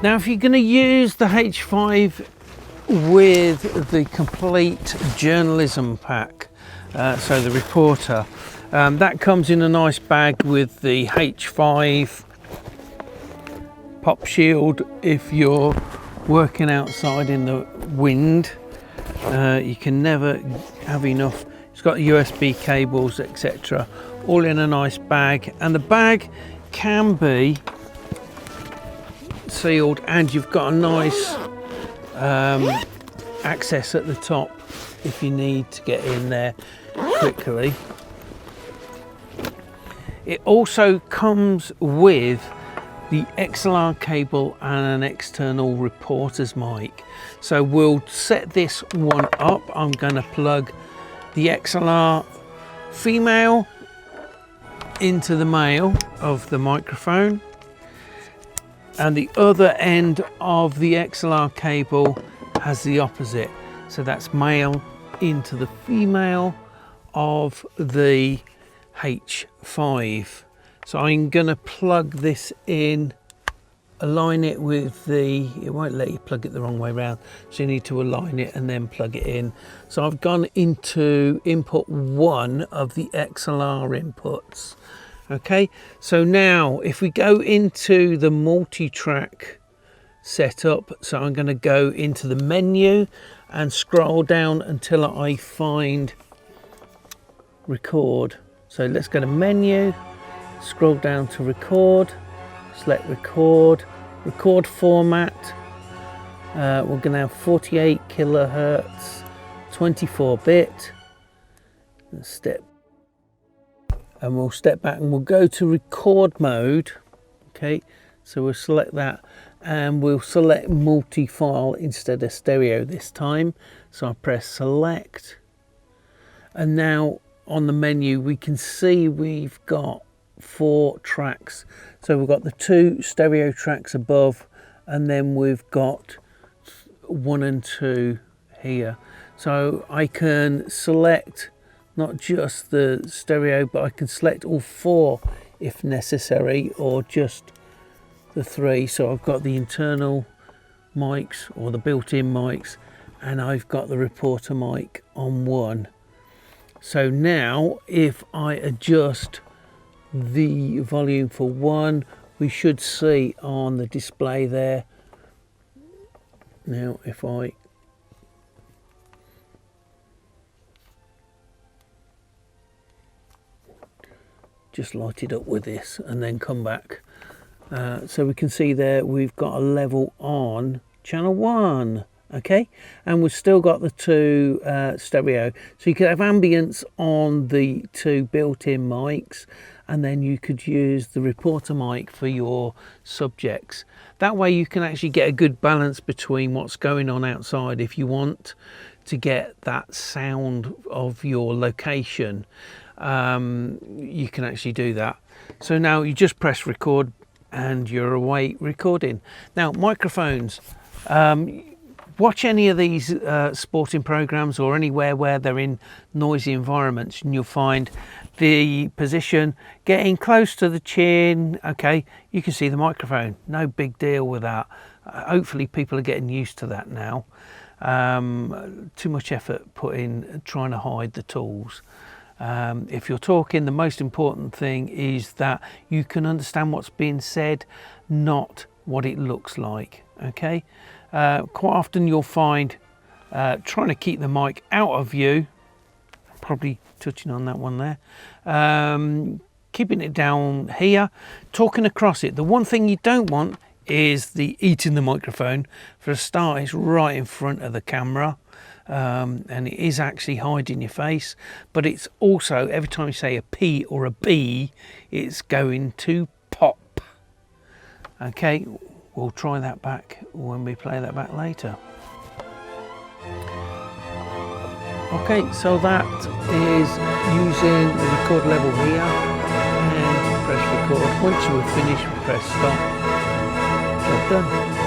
Now if you're going to use the H5 with the complete journalism pack, so the reporter, that comes in a nice bag with the H5 pop shield. If you're working outside in the wind, you can never have enough. It's got USB cables, etc., all in a nice bag, and the bag can be sealed, and you've got a nice access at the top if you need to get in there quickly. It also comes with the XLR cable and an external reporter's mic. So we'll set this one up. I'm going to plug the XLR female into the male of the microphone, and the other end of the XLR cable has the opposite. So that's male into the female of the H5. So I'm going to plug this in, align it with it won't let you plug it the wrong way around, so you need to align it and then plug it in. So I've gone into input 1 of the XLR inputs. Okay, so now if we go into the multi-track setup, so I'm going to go into the menu and scroll down until I find record. So let's go to menu, scroll down to record, select record format. We're going to have 48 kilohertz, 24-bit. And we'll step back and we'll go to record mode. Okay, so we'll select that, and we'll select multi-file instead of stereo this time. So I press select, and now on the menu we can see we've got 4 tracks. So we've got the 2 stereo tracks above, and then we've got 1 and 2 here. So I can select not just the stereo, but I can select all 4 if necessary, or just the 3. So I've got the internal mics or the built-in mics, and I've got the reporter mic on 1. So now if I adjust the volume for 1, we should see on the display there. Now if I just light it up with this and then come back, so we can see there we've got a level on channel 1. Okay, and we've still got the 2 stereo, so you could have ambience on the 2 built-in mics, and then you could use the reporter mic for your subjects. That way you can actually get a good balance between what's going on outside. If you want to get that sound of your location, you can actually do that. So now you just press record and you're away recording. Now microphones, watch any of these sporting programs or anywhere where they're in noisy environments, and you'll find the position getting close to the chin. Okay, you can see the microphone, no big deal with that. Hopefully people are getting used to that now. Too much effort put in trying to hide the tools. If you're talking, the most important thing is that you can understand what's being said, not what it looks like. Okay, quite often you'll find trying to keep the mic out of view, probably touching on that one there, keeping it down here, talking across it. The one thing you don't want is the eating the microphone. For a start, it's right in front of the camera, and it is actually hiding your face, but it's also, every time you say a P or a B, it's going to pop. Okay, we'll try that back when we play that back later. Okay, so that is using the record level here, and press record. Once you have finished, press stop. Job done.